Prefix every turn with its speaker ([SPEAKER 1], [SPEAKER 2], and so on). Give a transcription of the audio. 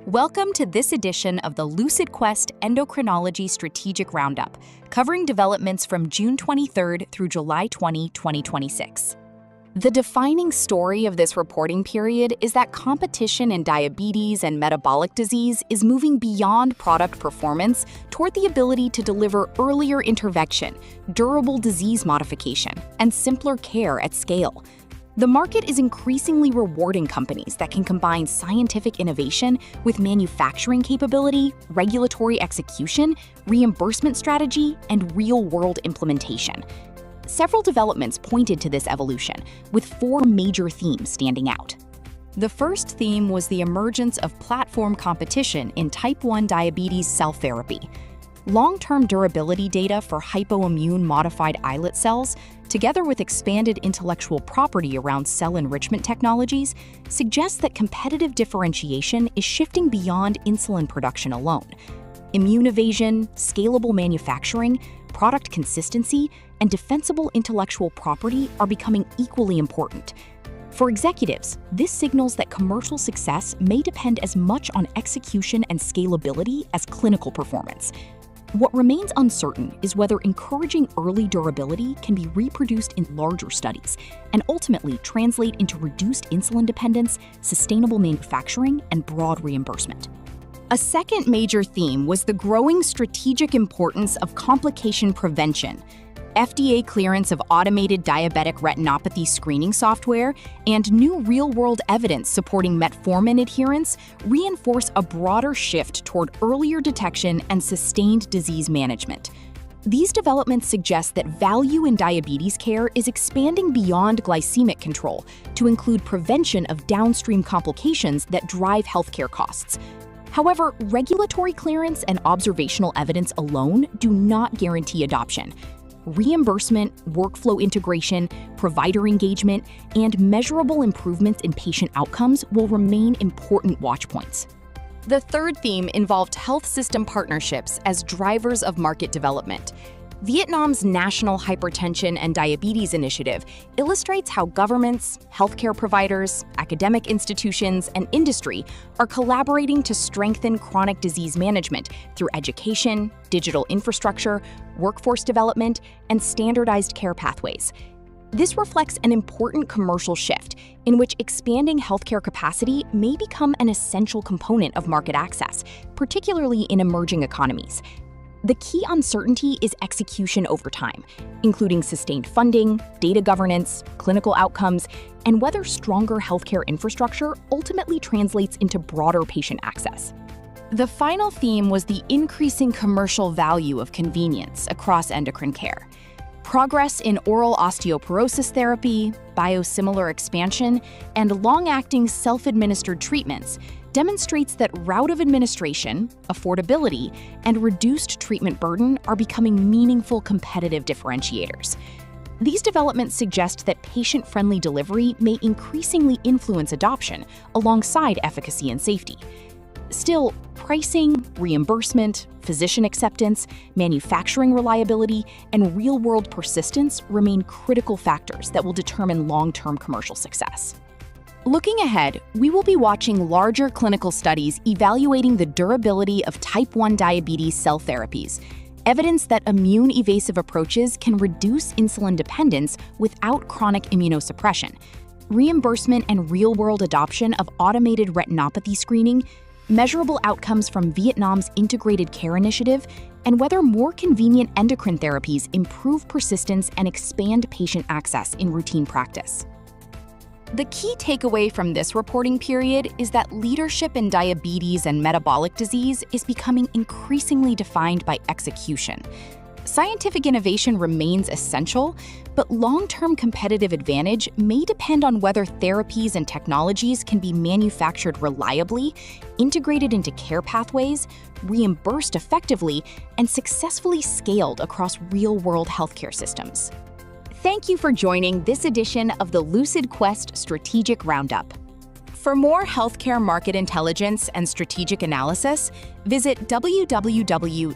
[SPEAKER 1] Welcome to this edition of the Lucid Quest Endocrinology Strategic Roundup, covering developments from June 23rd through July 20, 2026. The defining story of this reporting period is that competition in diabetes and metabolic disease is moving beyond product performance toward the ability to deliver earlier intervention, durable disease modification, and simpler care at scale. The market is increasingly rewarding companies that can combine scientific innovation with manufacturing capability, regulatory execution, reimbursement strategy, and real-world implementation. Several developments pointed to this evolution, with four major themes standing out. The first theme was the emergence of platform competition in type 1 diabetes cell therapy. Long-term durability data for hypoimmune modified islet cells, together with expanded intellectual property around cell enrichment technologies, suggests that competitive differentiation is shifting beyond insulin production alone. Immune evasion, scalable manufacturing, product consistency, and defensible intellectual property are becoming equally important. For executives, this signals that commercial success may depend as much on execution and scalability as clinical performance. What remains uncertain is whether encouraging early durability can be reproduced in larger studies and ultimately translate into reduced insulin dependence, sustainable manufacturing, and broad reimbursement. A second major theme was the growing strategic importance of complication prevention. FDA clearance of automated diabetic retinopathy screening software and new real-world evidence supporting metformin adherence reinforce a broader shift toward earlier detection and sustained disease management. These developments suggest that value in diabetes care is expanding beyond glycemic control to include prevention of downstream complications that drive healthcare costs. However, regulatory clearance and observational evidence alone do not guarantee adoption. Reimbursement, workflow integration, provider engagement, and measurable improvements in patient outcomes will remain important watchpoints. The third theme involved health system partnerships as drivers of market development. Vietnam's National Hypertension and Diabetes Initiative illustrates how governments, healthcare providers, academic institutions, and industry are collaborating to strengthen chronic disease management through education, digital infrastructure, workforce development, and standardized care pathways. This reflects an important commercial shift in which expanding healthcare capacity may become an essential component of market access, particularly in emerging economies. The key uncertainty is execution over time, including sustained funding, data governance, clinical outcomes, and whether stronger healthcare infrastructure ultimately translates into broader patient access. The final theme was the increasing commercial value of convenience across endocrine care. Progress in oral osteoporosis therapy, biosimilar expansion, and long-acting self-administered treatments demonstrates that route of administration, affordability, and reduced treatment burden are becoming meaningful competitive differentiators. These developments suggest that patient-friendly delivery may increasingly influence adoption alongside efficacy and safety. Still, pricing, reimbursement, physician acceptance, manufacturing reliability, and real-world persistence remain critical factors that will determine long-term commercial success. Looking ahead, we will be watching larger clinical studies evaluating the durability of type 1 diabetes cell therapies, evidence that immune-evasive approaches can reduce insulin dependence without chronic immunosuppression, reimbursement and real-world adoption of automated retinopathy screening, measurable outcomes from Vietnam's Integrated Care Initiative, and whether more convenient endocrine therapies improve persistence and expand patient access in routine practice. The key takeaway from this reporting period is that leadership in diabetes and metabolic disease is becoming increasingly defined by execution. Scientific innovation remains essential, but long-term competitive advantage may depend on whether therapies and technologies can be manufactured reliably, integrated into care pathways, reimbursed effectively, and successfully scaled across real-world healthcare systems. Thank you for joining this edition of the Lucid Quest Strategic Roundup. For more healthcare market intelligence and strategic analysis, visit www